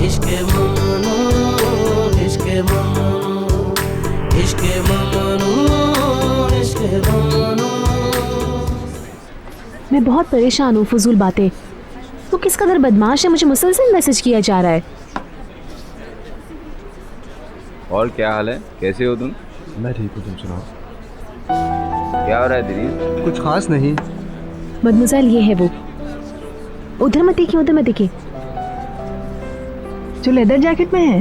इश्क ममनू, इश्क ममनू, इश्क ममनू, इश्क ममनू। मैं बहुत परेशान हूँ। फजूल बातें। वो किस कदर बदमाश है, मुझे मुसलसल मैसेज किया जा रहा है। और क्या हाल है, कैसे हो तुम? मैं ठीक हूँ, तुम सुनाओ। क्या हो रहा है दिनेश? कुछ खास नहीं। मदमुज़ैल ये है वो। उधर मत देखिए, उधर मत देखिए। जो लेदर जैकेट में है।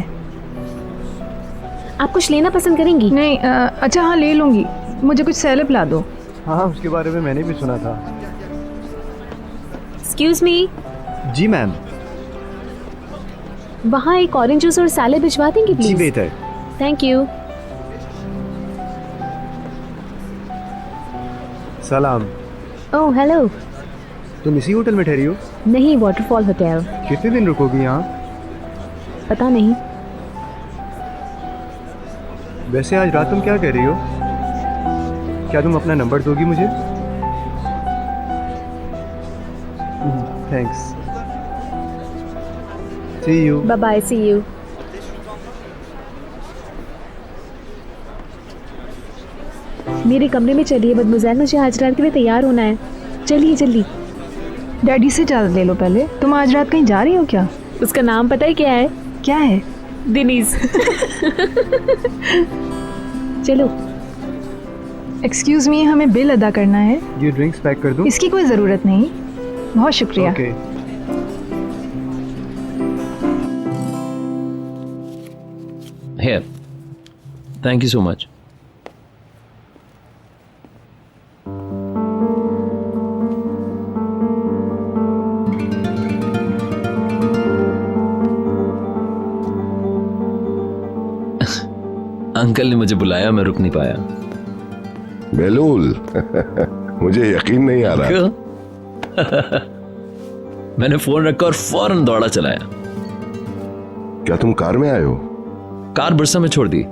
आप कुछ लेना पसंद करेंगी? नहीं अच्छा हाँ ले लूंगी। मुझे कुछ सैलड ला दो। हाँ उसके बारे में मैंने भी सुना था। Excuse me. जी मैम। वहाँ एक ऑरेंज जूस और सैलेड भिजवा देंगे जी प्लीज? बेहतर। Thank you. सलाम। Oh hello. तुम इसी होटल में ठहरी हो? नहीं, वाटरफॉल होटल। कितने दिन रुकोगी यहाँ? पता नहीं। वैसे आज रात तुम क्या कह रही हो? क्या तुम अपना नंबर दोगी मुझे? Thanks. See you. Bye bye, see you. मेरे कमरे में चलिए मदमुज़ैल, मुझे आज रात के लिए तैयार होना है। चलिए जल्दी। डैडी से इजाज़त ले लो पहले। तुम आज रात कहीं जा रही हो क्या? उसका नाम पता है क्या है? क्या है? दिनीज। चलो। एक्सक्यूज मी, हमें बिल अदा करना है। ये ड्रिंक्स पैक कर दूं? इसकी कोई ज़रूरत नहीं, बहुत शुक्रिया। Okay. Here. Thank you so much. Uncle ने मुझे बुलाया, मैं रुक नहीं पाया। बेलूल। मुझे यकीन नहीं आ रहा। क्यों? मैंने फोन रखा और फौरन दौड़ा चलाया। क्या तुम कार में आए हो? कार बुरसा में छोड़ दी।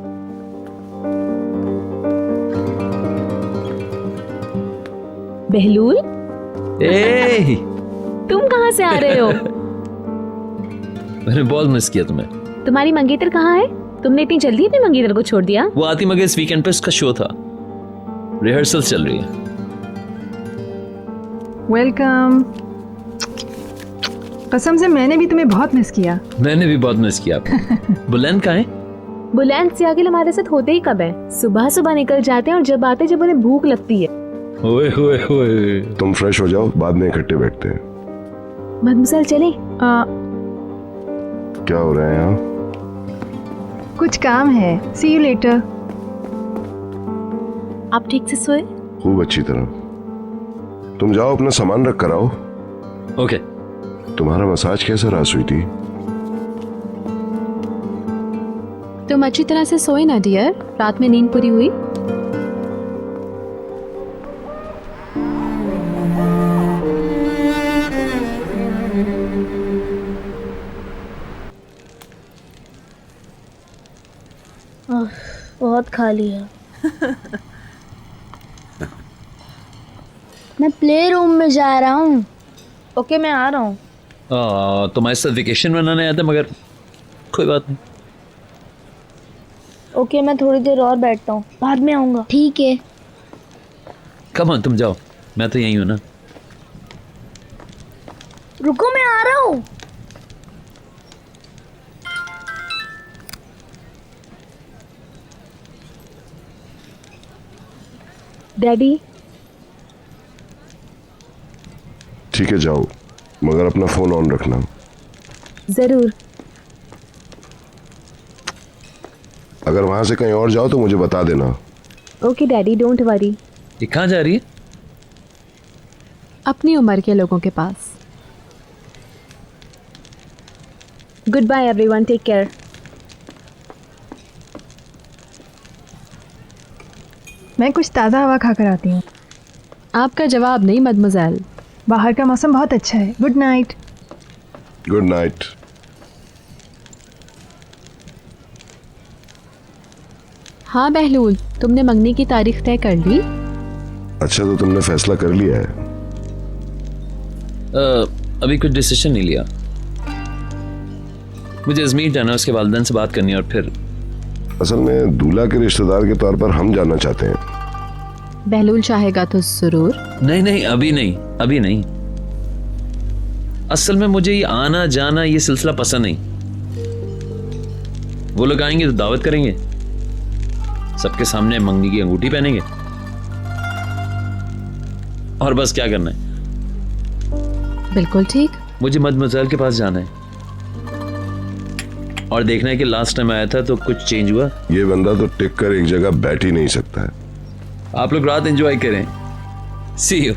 बहलूल, ए, तुम कहाँ से आ रहे हो? मैंने बहुत मिस किया तुम्हें। तुम्हारी मंगेतर कहाँ है? तुमने इतनी जल्दी अपने मंगेतर को छोड़ दिया? वो आती मगर इस वीकेंड पे उसका शो था, रिहर्सल चल रही है। वेलकम। कसम से मैंने भी तुम्हें बहुत मिस किया। मैंने भी बहुत मिस किया आपको। बुलंद कहाँ है? बुलंद से आगे हमारे साथ होते ही कब है? सुबह सुबह निकल जाते हैं और जब आते जब उन्हें भूख लगती है। ओए ओए ओए। तुम फ्रेश हो जाओ, बाद में इकट्ठे बैठते हैं। मदमुज़ैल चले? क्या हो रहा है यहाँ? कुछ काम है। सी यू लेटर। आप ठीक से सोए? खूब अच्छी तरह। तुम जाओ, अपना सामान रख कर आओ। ओके। तुम्हारा मसाज कैसा रहा स्वीटी? तुम अच्छी तरह से सोए ना डियर? रात में नींद पूरी हुई? बहुत खा लिया। मैं प्ले रूम में जा रहा हूँ। ओके मैं आ रहा हूँ। तुम्हारे साथ वेकेशन मनाने आया था, मगर कोई बात नहीं। ओके मैं थोड़ी देर और बैठता हूँ, बाद में आऊँगा। ठीक है। कम ऑन, तुम जाओ, मैं तो यहीं हूँ ना। रुको मैं आ रहा हूँ। डैडी। ठीक है जाओ, मगर अपना फोन ऑन रखना। जरूर। अगर वहां से कहीं और जाओ तो मुझे बता देना। Okay daddy, don't worry. ये कहाँ जा रही है? अपनी उम्र के लोगों के पास। Good bye everyone, take care. मैं कुछ ताज़ा हवा खा कर आती हूँ। आपका जवाब नहीं मदमुज़ैल। बाहर का मौसम बहुत अच्छा है। Good night. Good night. हाँ बहलूल, तुमने मंगनी की तारीख तय कर ली? अच्छा तो तुमने फैसला कर लिया है? अभी कुछ डिसीजन नहीं लिया। मुझे अजमेर जाना है, उसके वालिदैन से बात करनी है और फिर असल में दूल्हा के रिश्तेदार के तौर पर हम जाना चाहते हैं। बहलूल चाहेगा तो जरूर। नहीं, अभी नहीं। असल में मुझे ये आना जाना ये सिलसिला पसंद नहीं। वो लोग आएंगे तो दावत करेंगे, सबके सामने मंगनी की अंगूठी पहनेंगे और बस क्या करना है। बिल्कुल ठीक। मुझे मदमज़ाल के पास जाना है और देखना है कि लास्ट टाइम आया था तो कुछ चेंज हुआ। ये बंदा तो टिक कर एक जगह बैठ ही नहीं सकता है। आप लोग रात एंजॉय करें। सी यू।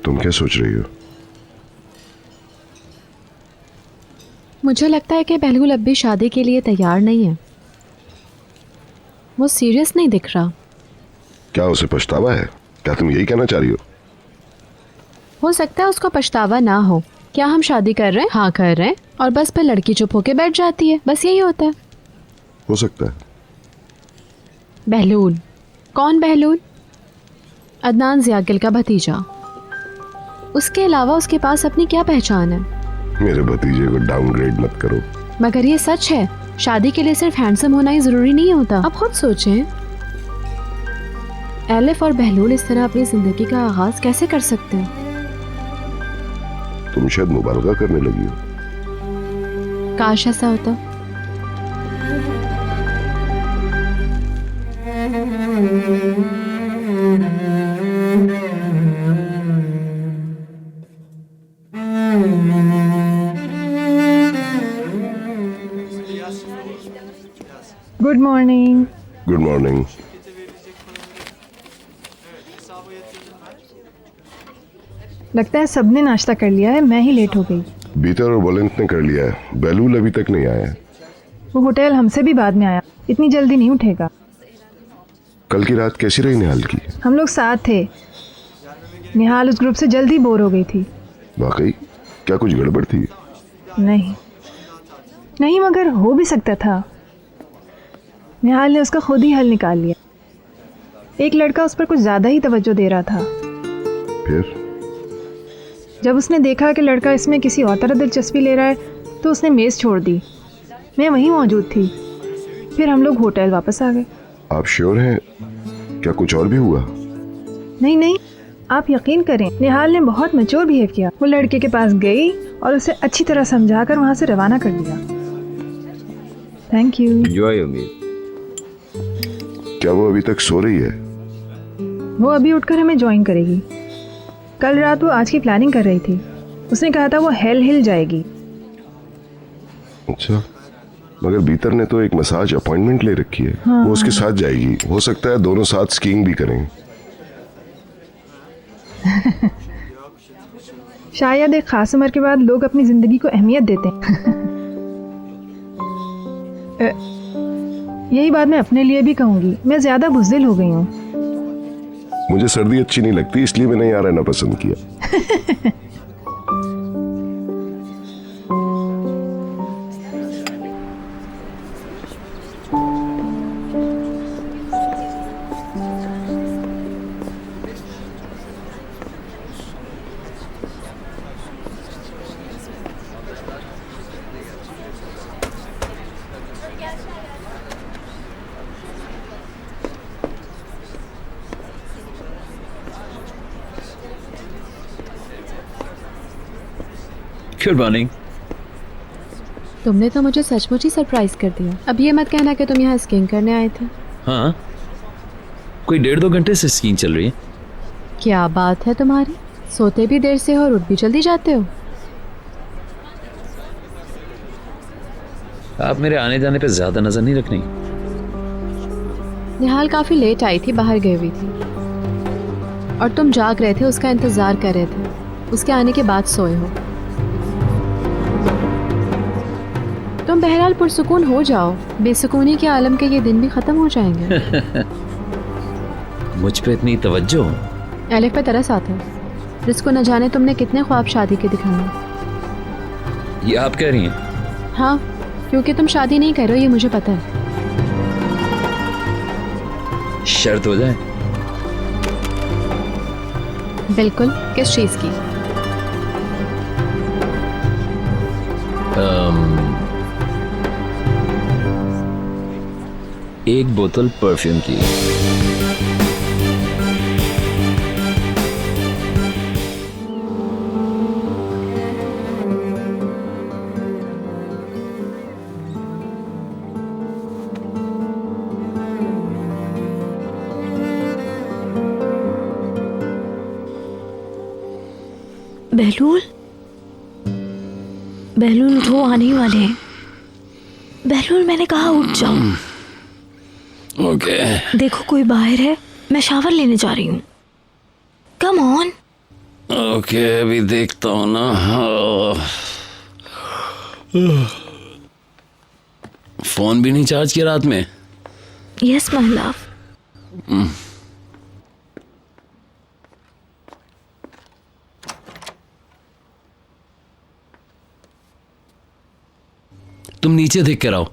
तुम क्या सोच रही हो? मुझे लगता है कि बहलूल अब भी शादी के लिए तैयार नहीं है। वो सीरियस नहीं दिख रहा। क्या उसे पछतावा है? क्या तुम यही कहना चाह रही हो सकता है उसको पछतावा ना हो। क्या हम शादी कर रहे हैं? हाँ कर रहे हैं, और बस पर लड़की चुप होके बैठ जाती है, बस यही होता है। हो सकता है। बहलूल? कौन बहलूल? अदनान ज़ियागिल का भतीजा। उसके अलावा उसके पास अपनी क्या पहचान है? मेरे भतीजे को डाउनग्रेड मत करो। मगर ये सच है, शादी के लिए सिर्फ हैंडसम होना ही जरूरी नहीं होता। आप खुद सोचें, एलिफ और बहलूल इस तरह अपनी जिंदगी का आगाज कैसे कर सकते हैं? तुम शायद मुबालगा करने लगी हो। काश ऐसा होता। Good morning. Good morning. लगता है सबने नाश्ता कर लिया है, मैं ही लेट हो गई। बीतर और वॉलेंट ने कर लिया है, बहलूल अभी तक नहीं आया है। वो होटल हमसे भी बाद में आया, इतनी जल्दी नहीं उठेगा। कल की रात कैसी रही निहाल की? हम लोग साथ थे। निहाल उस ग्रुप से जल्दी बोर हो गई थी। वाकई? क्या कुछ गड़बड़ थी? नहीं, मगर हो भी सकता था। निहाल ने उसका खुद ही हल निकाल लिया। एक लड़का उस पर कुछ ज़्यादा ही तवज्जो दे रहा था। फिर जब उसने देखा कि लड़का इसमें किसी और तरह दिलचस्पी ले रहा है तो उसने मेज़ छोड़ दी। मैं वहीं मौजूद थी। फिर हम लोग होटल वापस आ गए। आप श्योर हैं? क्या कुछ और भी हुआ? नहीं, आप यकीन करें, निहाल ने बहुत मैच्योर बिहेव किया। वो लड़के के पास गई और उसे अच्छी तरह समझाकर वहाँ से रवाना कर दिया। Thank you. एंजॉय उम्मीद। क्या वो अभी तक सो रही है? वो अभी उठकर हमें ज्वाइन करेगी। कल रात वो आज की प्लानिंग कर रही थी। उसने कहा था वो हेल हिल जाएगी। अच्छा, मगर बीतर ने तो एक मसाज अपॉइंटमेंट ले रखी है। हाँ, वो उसके साथ जाएगी। हो सकता है दोनों साथ स्कीइंग भी करें। शायद एक खास उम्र के बाद लोग अपनी जिंदगी को अहमियत देते हैं। यही बात मैं अपने लिए भी कहूँगी। मैं ज़्यादा बुज़दिल हो गई हूँ। मुझे सर्दी अच्छी नहीं लगती, इसलिए मैंने यहाँ रहना पसंद किया। Good morning. तुमने तो मुझे सचमुच ही सरप्राइज कर दिया। अब ये मत कहना कि तुम यहाँ स्कीइंग करने आए थे। हाँ, कोई 1.5-2 घंटे से स्कीइंग चल रही है। क्या बात है तुम्हारी, सोते भी देर से हो और उठ भी जल्दी जाते हो। आप मेरे आने जाने पे ज्यादा नजर नहीं रखनी। निहाल काफी लेट आई थी, बाहर गई हुई थी और तुम जाग रहे थे, उसका इंतजार कर रहे थे। उसके आने के बाद सोए हो। तुम बहरहाल पुरसुकून हो जाओ, बेसुकूनी के आलम के ये दिन भी खत्म हो जाएंगे। मुझ पे इतनी तवज्जो। एलिफ पे तरस आता है, जिसको न जाने तुमने कितने ख्वाब शादी के दिखाए। ये आप कह रही हैं? हाँ, क्योंकि तुम शादी नहीं कर रहे हो, ये मुझे पता है। शर्त हो जाए? बिल्कुल। किस चीज की? एक बोतल परफ्यूम की। बहलूल, बहलूल उठो, आने ही वाले हैं। बहलूल, मैंने कहा उठ जाओ। ओके। देखो कोई बाहर है, मैं शावर लेने जा रही हूँ। Come on. ओके, अभी देखता हूँ ना। फोन भी नहीं चार्ज किया रात में? Yes my love. तुम नीचे देख कर आओ।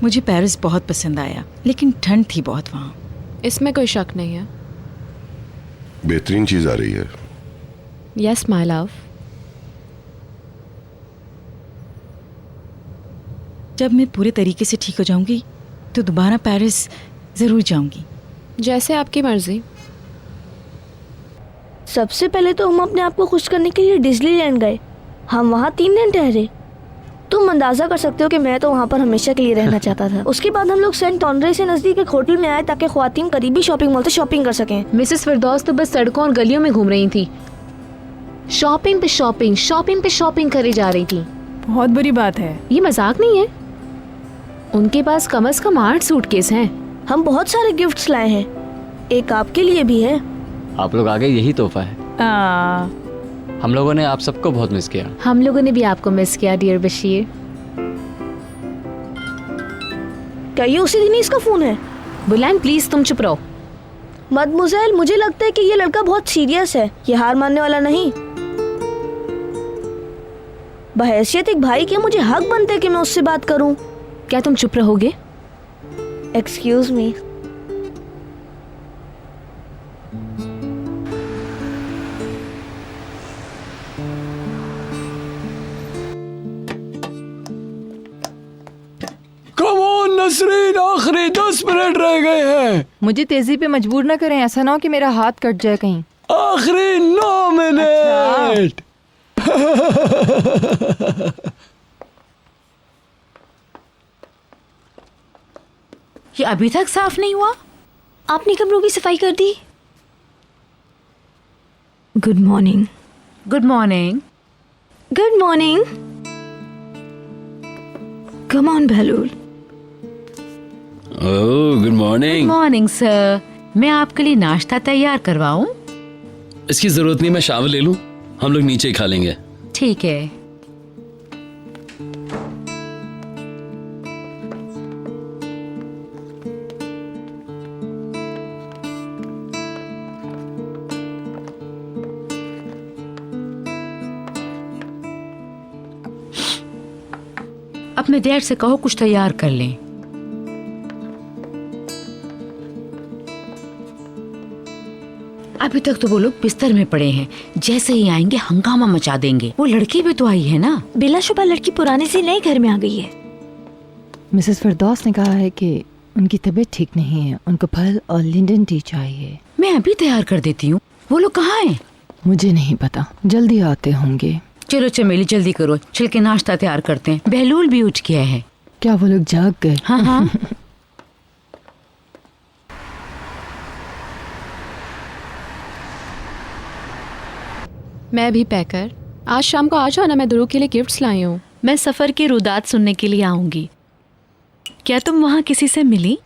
मुझे पेरिस बहुत पसंद आया, लेकिन ठंड थी बहुत वहाँ। इसमें कोई शक नहीं है। बेहतरीन चीज आ रही है। Yes my love. जब मैं पूरे तरीके से ठीक हो जाऊंगी तो दोबारा पेरिस जरूर जाऊंगी। जैसे आपकी मर्जी। सबसे पहले तो हम अपने आप को खुश करने के लिए डिज्नीलैंड गए। हम वहाँ 3 दिन ठहरे। तुम अंदाजा कर सकते हो कि मैं तो वहाँ पर हमेशा के लिए रहना चाहता था। उसके बाद हम लोग सेंट ऑनरे से नजदीक एक होटल में आए ताकि ख्वातीन करीबी शॉपिंग मॉल से शॉपिंग कर सकें। मिसेस फिरदौस तो बस सड़कों और गलियों में घूम रही थी, शॉपिंग पे शॉपिंग, शॉपिंग पे शॉपिंग करे जा रही थी। बहुत बुरी बात है। ये मजाक नहीं है। उनके पास कम से कम 8 सूटकेस हैं। हम बहुत सारे गिफ्ट्स लाए हैं, एक आपके लिए भी है। आप लोग आ गए, यही तोहफा है। हम लोगों ने आप सबको बहुत मिस किया। हम लोगों ने भी आपको मिस किया डियर बशीर। क्या ये उसी दिन ही इसका फोन है? बुलाएं प्लीज, तुम चुप रहो। मदमुज़ेल, मुझे लगता है कि ये लड़का बहुत सीरियस है, ये हार मानने वाला नहीं। बहैसियत एक भाई के मुझे हक बनता है कि मैं उससे बात करूं। क्या तुम चुप रहोगे? Excuse me. नसरीन, आखिरी 10 मिनट रह गए हैं। मुझे तेजी पे मजबूर न करें, ऐसा ना हो कि मेरा हाथ कट जाए कहीं। आखिरी 9 मिनट। ये अभी तक साफ नहीं हुआ? आपने कमरों की सफाई कर दी? Good morning. Good morning. Good morning. Come on Bahlul. Oh, good morning. Morning sir, मैं आपके लिए नाश्ता तैयार करवाऊं? इसकी जरूरत नहीं, मैं शावर ले लूं। हम लोग नीचे ही खा लेंगे। ठीक है। अपने डैड से कहो कुछ तैयार कर लें। अभी तक तो वो लोग बिस्तर में पड़े हैं, जैसे ही आएंगे हंगामा मचा देंगे। वो लड़की भी तो आई है ना। बिलाशुबा लड़की पुराने से नए घर में आ गई है। मिसेस फिरदौस ने कहा है कि उनकी तबीयत ठीक नहीं है, उनको फल और लिंडन टी चाहिए। मैं अभी तैयार कर देती हूँ। वो लोग कहाँ हैं? मुझे नहीं पता, जल्दी आते होंगे। चलो चमेली जल्दी करो, चल के नाश्ता तैयार करते हैं। बहलूल भी उठ गया है। क्या वो लोग जाग गए? हाँ हाँ। मैं भी पैकर, आज शाम को आ जाओ ना, मैं दुरू के लिए गिफ्ट्स लाई हूँ। मैं सफ़र की रुदात सुनने के लिए आऊँगी। क्या तुम वहाँ किसी से मिली?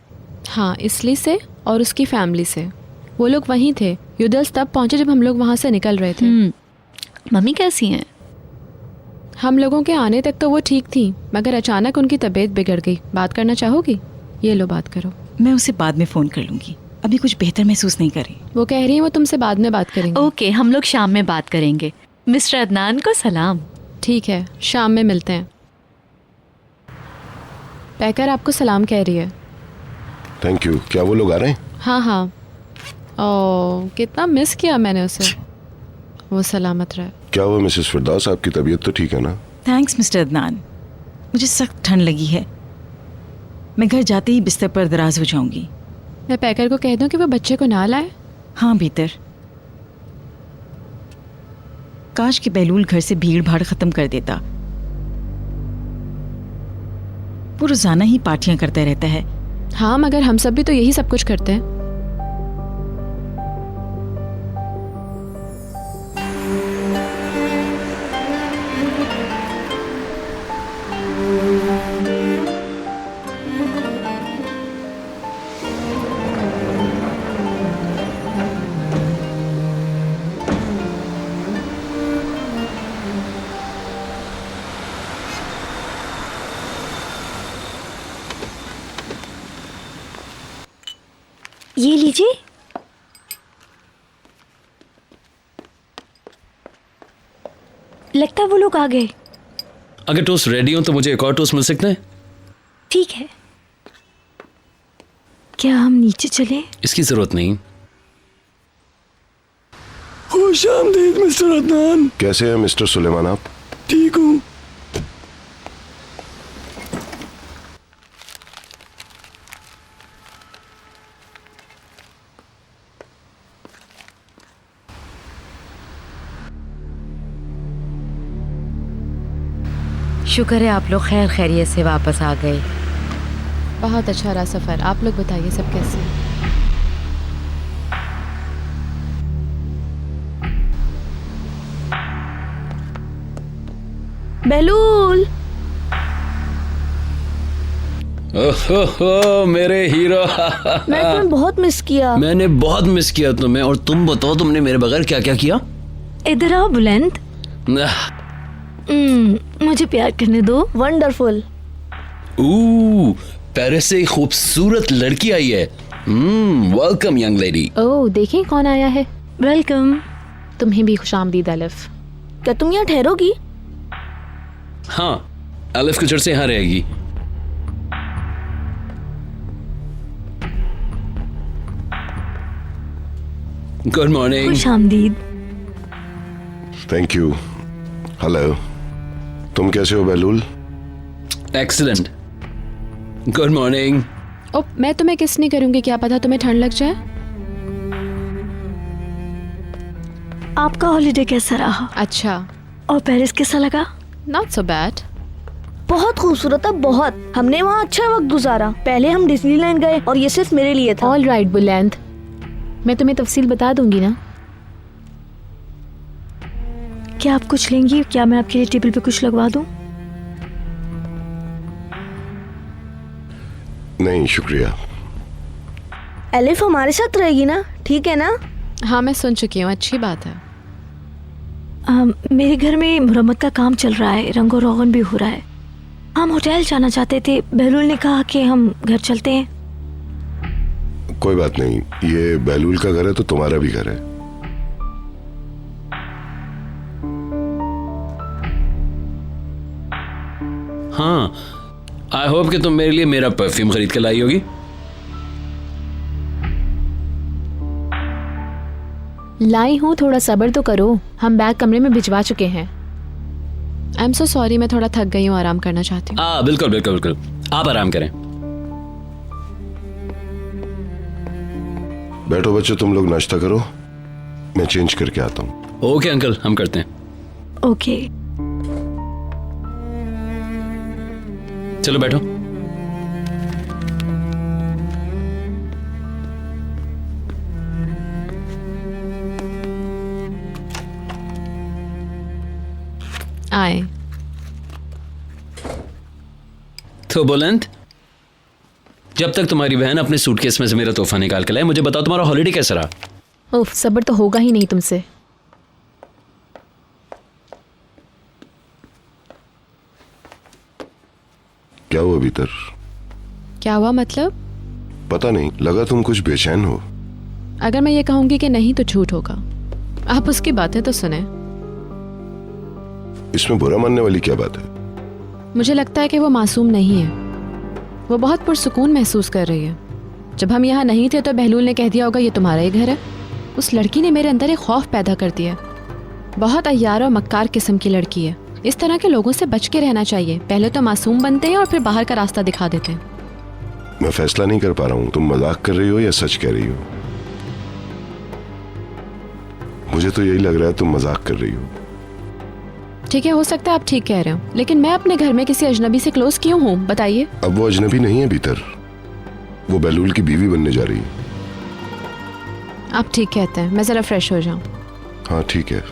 हाँ, इसलिए से और उसकी फैमिली से। वो लोग वहीं थे। युदल्स तब पहुँचे जब हम लोग वहाँ से निकल रहे थे। मम्मी कैसी हैं? हम लोगों के आने तक तो वो ठीक थी, मगर अचानक उनकी तबीयत बिगड़ गई। बात करना चाहोगी? ये लो, बात करो। मैं उसे बाद में फ़ोन कर लूँगी, अभी कुछ बेहतर महसूस नहीं कर रही। वो कह रही है वो तुमसे बाद में बात करेंगे। ओके, हम लोग शाम में बात करेंगे। मिस्टर अदनान को सलाम। ठीक है, शाम में मिलते हैं। पैकर आपको सलाम कह रही है। Thank you. क्या वो लोग आ रहे हैं? हाँ हाँ। ओह, कितना मिस किया मैंने उसे। वो सलामत रहे। क्या हुआ मिसेस फिरदौस, आपकी तबीयत तो ठीक है ना? Thanks mister Adnan. मुझे सख्त ठंड लगी है, मैं घर जाते ही बिस्तर पर दराज हो जाऊंगी। मैं पैकर को कह दूं कि वो बच्चे को ना लाए? हाँ बेहतर। काश कि बहलूल घर से भीड़ भाड़ खत्म कर देता। वो रोजाना ही पार्टियां करता रहता है। हाँ, मगर हम सब भी तो यही सब कुछ करते हैं। ये लीजिए। लगता है वो लोग आ गए। अगर टोस्ट रेडी हो तो मुझे एक और टोस्ट मिल सकता है? ठीक है। क्या हम नीचे चले? इसकी जरूरत नहीं। खुशामदीद मिस्टर अदनान। कैसे हैं मिस्टर सुलेमान आप? ठीक हूँ। शुक्र है आप लोग खैर खैरियत से वापस आ गए। बहुत अच्छा रहा सफ़र। आप लोग बताइए सब कैसे? बहलूल। ओहो मेरे हीरो। मैं तुम्हें बहुत मिस किया। मैंने बहुत मिस किया तुम्हें। और तुम बताओ तुमने मेरे बगैर क्या क्या किया? इधर आओ बुलंद। मुझे प्यार करने दो। वंडरफुल। पेरिस से एक खूबसूरत लड़की आई है। Welcome young lady. ओह, देखें कौन आया है। वेलकम। तुम्हें भी खुशामदीद अलिफ। क्या तुम यहाँ ठहरोगी? हाँ, अलिफ कुछ अर्से यहाँ रहेगी। Good morning. खुशामदीद। Thank you. हेलो, तुम कैसे हो Bahlul? Excellent. Good morning. Oh, मैं तुम्हें किस नहीं करूंगी, क्या पता तुम्हें ठंड लग जाए। आपका हॉलिडे कैसा रहा? अच्छा। और पेरिस कैसा लगा? Not so bad. बहुत खूबसूरत था, बहुत। हमने वहाँ अच्छा वक्त गुजारा। पहले हम डिज्नीलैंड गए और ये सिर्फ मेरे लिए था। ऑल राइट बुलंद, मैं तुम्हें तफसील बता दूंगी ना। क्या आप कुछ लेंगी? क्या मैं आपके लिए टेबल पे कुछ लगवा दूं? नहीं शुक्रिया। एलिफ हमारे साथ रहेगी ना? ठीक है ना? हाँ, मैं सुन चुकी हूँ। अच्छी बात है। मेरे घर में मुरम्मत का काम चल रहा है, रंगो रोगन भी हो रहा है। हम होटल जाना चाहते थे। बहलूल ने कहा कि हम घर चलते हैं। कोई बात नहीं, ये बहलूल का घर है तो तुम्हारा भी घर है। हाँ, आई होप कि तुम मेरे लिए मेरा परफ्यूम खरीद के लाई होगी। लाई हूँ, थोड़ा सब्र तो करो। हम बैग कमरे में भिजवा चुके हैं। आई एम सो सॉरी, मैं थोड़ा थक गई हूँ, आराम करना चाहती हूँ। बिल्कुल बिल्कुल बिल्कुल, आप आराम करें। बैठो बच्चों, तुम लोग नाश्ता करो, मैं चेंज करके आता हूँ। ओके अंकल, हम करते हैं। ओके। चलो बैठो। आए। तो बुलंद, जब तक तुम्हारी बहन अपने सूटकेस में से मेरा तोहफा निकाल के लाए, मुझे बताओ तुम्हारा हॉलिडे कैसा रहा? उफ, सब्र तो होगा ही नहीं तुमसे। क्या हुआ भीतर? क्या हुआ मतलब? पता नहीं, लगा तुम कुछ बेचैन हो। अगर मैं ये कहूंगी कि नहीं तो झूठ होगा। आप उसकी बातें तो सुने। इसमें बुरा मानने वाली क्या बात है? मुझे लगता है कि वो मासूम नहीं है। वो बहुत पुरसुकून महसूस कर रही है। जब हम यहाँ नहीं थे तो बहलूल ने कह दिया होगा ये तुम्हारा ही घर है। उस लड़की ने मेरे अंदर एक खौफ पैदा कर दिया। बहुत अय्यार और मक्कार किस्म की लड़की है। इस तरह के लोगों से बच के रहना चाहिए। पहले तो मासूम बनते हैं और फिर बाहर का रास्ता दिखा देते हैं। मैं फैसला नहीं कर पा रहा हूँ, तुम मजाक कर रही हो या सच कह रही हो। मुझे तो यही लग रहा है तुम मजाक कर रही हो। ठीक है, हो सकता है आप ठीक कह रहे हो, लेकिन मैं अपने घर में किसी अजनबी से क्लोज क्यों हूँ बताइए। अब वो अजनबी नहीं है भीतर, वो बहलूल की बीवी बनने जा रही है। आप ठीक कहते हैं, मैं जरा फ्रेश हो जाऊं। हाँ ठीक है।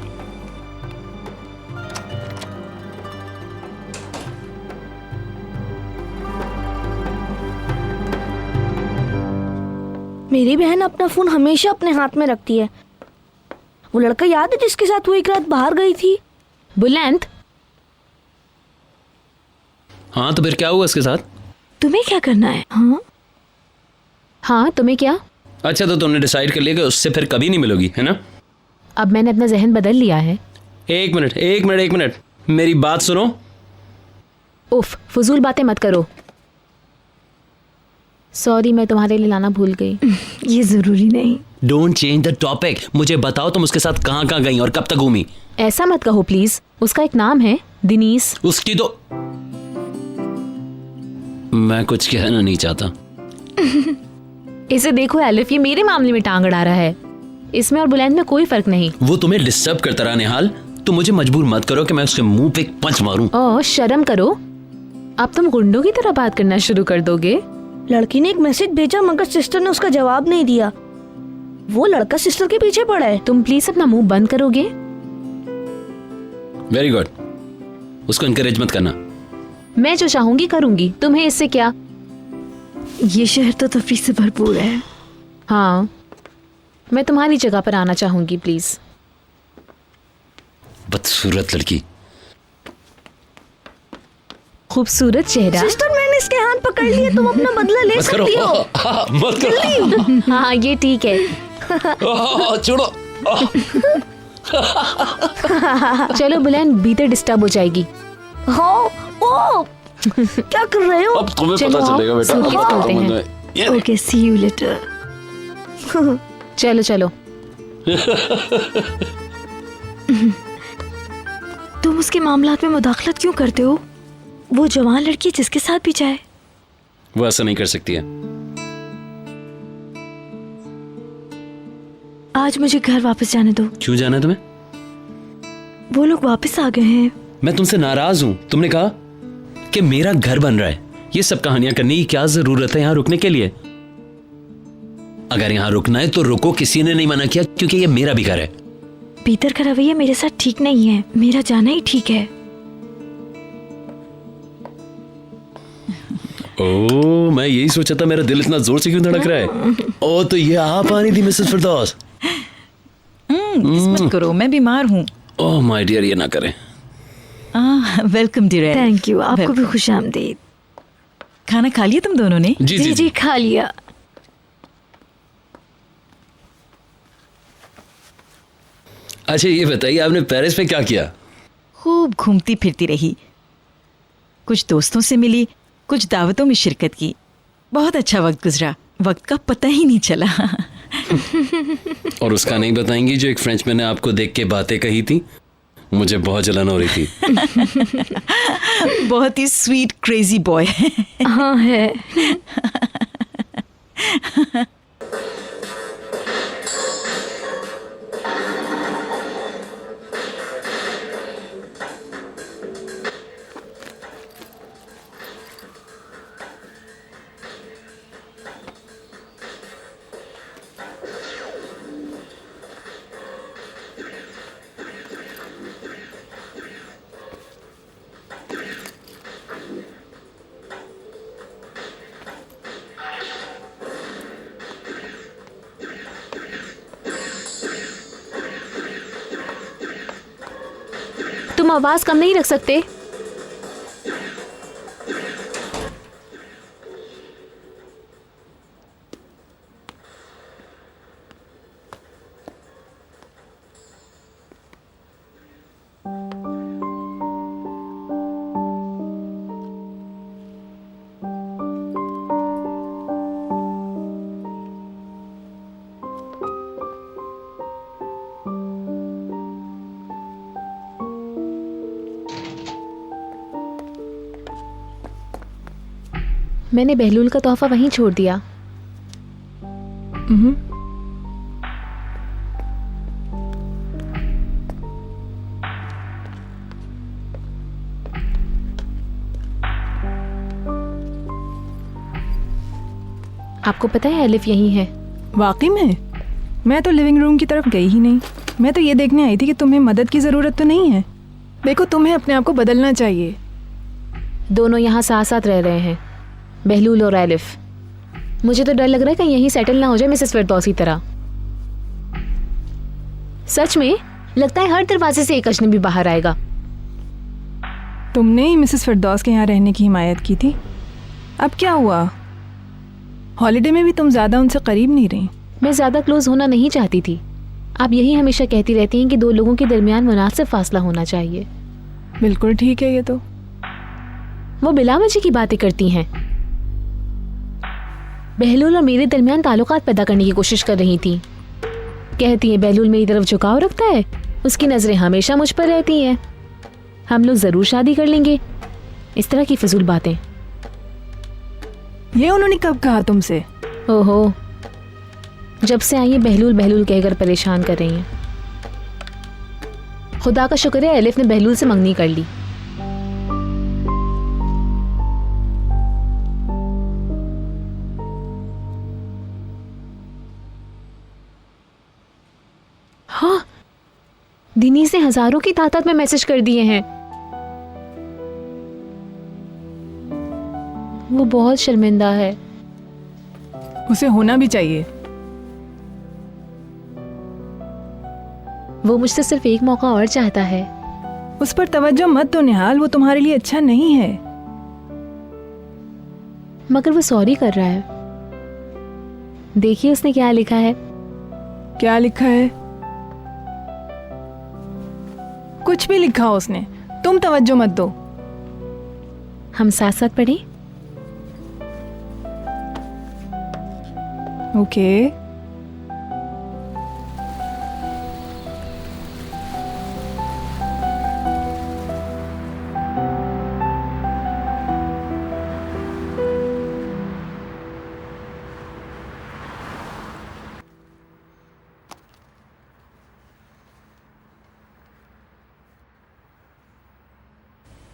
मेरी बहन अपना फोन हमेशा अपने हाथ में रखती है। वो लड़का याद है जिसके साथ वो एक रात बाहर गई थी? बुलंद। हाँ तो फिर क्या हुआ उसके साथ? तुम्हें क्या करना है? हाँ तुम्हें क्या? अच्छा तो तुमने डिसाइड कर लिया कि उससे फिर कभी नहीं मिलोगी, है ना? अब मैंने अपना जहन बदल लिया है। एक मिनट, मेरी बात सुनो। उफ, फजूल बातें मत करो। सॉरी, मैं तुम्हारे लिए लाना भूल गई। ये जरूरी नहीं। Don't change the topic. मुझे बताओ तुम उसके साथ कहाँ कहाँ गई और कब तक घूमी? ऐसा मत कहो प्लीज। उसका एक नाम है दिनीस। उसकी तो मैं कुछ कहना नहीं चाहता। इसे देखो एलिफ, ये मेरे मामले में टांग अड़ा रहा है। इसमें और बुलंद में कोई फर्क नहीं। वो तुम्हें डिस्टर्ब करता रहा निहाल, तो मुझे मजबूर मत करो कि मैं उसके मुंह पे एक पंच मारूं। ओह शर्म करो। अब तुम गुंडों की तरह बात करना शुरू कर दोगे। लड़की ने एक मैसेज भेजा मगर सिस्टर ने उसका जवाब नहीं दिया। वो लड़का सिस्टर के पीछे पड़ा है। तुम प्लीज अपना मुंह बंद करोगे? वेरी गुड, उसको इनकरेज मत करना। मैं जो चाहूंगी करूंगी, तुम्हें इससे क्या? ये शहर तो तफरीह से भरपूर है। हाँ, मैं तुम्हारी जगह पर आना चाहूंगी प्लीज। बदसूरत लड़की। खूबसूरत चेहरा। सिस्टर मैंने इसके हाथ पकड़ लिए, तुम अपना बदला ले सकती हो। मत करो। हाँ ये ठीक है। छोड़ो। चलो बुलंद, बीते डिस्टर्ब हो जाएगी। ओ क्या कर रहे हो? अब तुम्हें चलो पता चलेगा बेटा। सूटकेस खोलते हैं। Okay, see you later. चलो चलो। तुम उसके मामलात में मुदाखलत क्यों करते हो? वो जवान लड़की जिसके साथ भी जाए। वो ऐसा नहीं कर सकती है। आज मुझे घर वापस जाने दो। क्यों जाना है तुम्हें? वो लोग वापस आ गए हैं। मैं तुमसे नाराज हूँ। तुमने कहा कि मेरा घर बन रहा है। ये सब कहानियां करने की क्या जरूरत है यहाँ रुकने के लिए? अगर यहाँ रुकना है तो रुको, किसी ने नहीं मना किया, क्योंकि ये मेरा भी घर है। पीटर का रवैया मेरे साथ ठीक नहीं है। मेरा जाना ही ठीक है। ओह, मैं यही सोचा था मेरा दिल इतना जोर से क्यों धड़क रहा है। ओह, तो ये आप आ रही थी मिसेस फिरदौस। मत करो, मैं बीमार हूँ। ओह माय डियर, ये ना करें। Welcome dear. थैंक यू, आपको भी खुशामदीद। खाना खा लिया तुम दोनों ने? जी खा लिया। अच्छा ये बताइए, आपने पेरिस में क्या किया? खूब घूमती फिरती रही, कुछ दोस्तों से मिली कुछ दावतों में शिरकत की। बहुत अच्छा वक्त गुजरा, वक्त का पता ही नहीं चला। और उसका नहीं बताएंगी जो एक फ्रेंचमैन ने आपको देख के बातें कही थी? मुझे बहुत जलन हो रही थी। बहुत ही स्वीट क्रेजी बॉय। हाँ है। तुम आवाज कम नहीं रख सकते? मैंने बहलूल का तोहफा वहीं छोड़ दिया। आपको पता है एलिफ यहीं है। वाकई में? मैं तो लिविंग रूम की तरफ गई ही नहीं। मैं तो ये देखने आई थी कि तुम्हें मदद की ज़रूरत तो नहीं है। देखो, तुम्हें अपने आप को बदलना चाहिए। दोनों यहाँ साथ साथ रह रहे हैं, बहलूल और एलिफ। मुझे तो डर लग रहा है कहीं यहीं सेटल ना हो जाए मिसेस फिरदौस की तरह। सच में लगता है हर दरवाजे से एक अजनबी बाहर आएगा। तुमने ही मिसेस फिरदौस के यहाँ रहने की हिमायत की थी। अब क्या हुआ? हॉलिडे में भी तुम ज़्यादा उनसे करीब नहीं रही। मैं ज़्यादा क्लोज होना नहीं चाहती थी। आप यही हमेशा कहती रहती हैं कि दो लोगों के दरमियान मुनासिब फासला होना चाहिए। बिल्कुल ठीक है ये तो। वो बिला वजह की बातें करती हैं। बहलूल और मेरे दरमियान ताल्लुकात पैदा करने की कोशिश कर रही थी। कहती है बहलूल मेरी तरफ झुकाव रखता है, उसकी नजरें हमेशा मुझ पर रहती हैं, हम लोग जरूर शादी कर लेंगे। इस तरह की फजूल बातें। ये उन्होंने कब कहा तुमसे? ओहो, जब से आई है बहलूल बहलूल कहकर परेशान कर रही हैं। खुदा का शुक्र है एलिफ ने बहलूल से मंगनी कर ली। हाँ, दिनी से हजारों की तादाद में मैसेज कर दिए हैं। वो बहुत शर्मिंदा है। उसे होना भी चाहिए। वो मुझसे सिर्फ एक मौका और चाहता है। उस पर तवज्जो मत दो निहाल, वो तुम्हारे लिए अच्छा नहीं है। मगर वो सॉरी कर रहा है। देखिए उसने क्या लिखा है। क्या लिखा है? कुछ भी लिखा हो उसने, तुम तवज्जो मत दो। हम साथ साथ पढ़ें? ओके।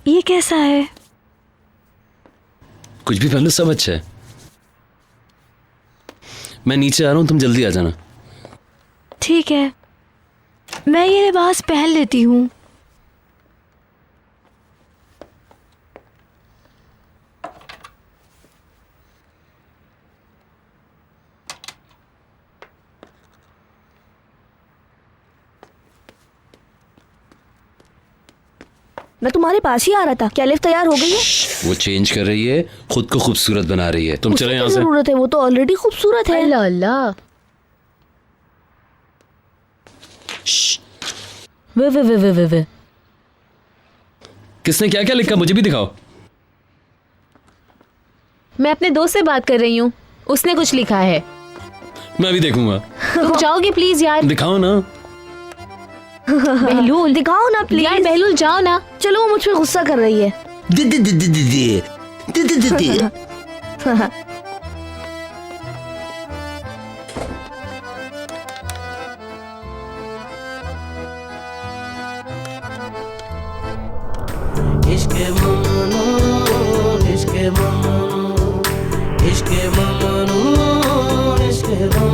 ये कैसा है? कुछ भी पहले सब अच्छा है। मैं नीचे आ रहा हूं, तुम जल्दी आ जाना। ठीक है, मैं ये लिबास पहन लेती हूँ। मैं तुम्हारे पास ही आ रहा था। क्या लिफ्ट तैयार हो गई है? वो चेंज कर रही है, खुद को खूबसूरत बना रही है। तुम चले यहाँ से। जरूरत है, वो तो ऑलरेडी खूबसूरत है। अल्लाह अल्लाह। वे किसने क्या क्या लिखा, मुझे भी दिखाओ। मैं अपने दोस्त से बात कर रही हूँ, उसने कुछ लिखा है। मैं भी देखूंगा। तुम जाओगे प्लीज यार? दिखाओ ना। बहलूल दिखाओ ना प्लीज। यार बहलूल जाओ ना। चलो, वो मुझ पे गुस्सा कर रही है। इश्क ममनू, इश्क ममनू, इश्क ममनू, इश्क ममनू।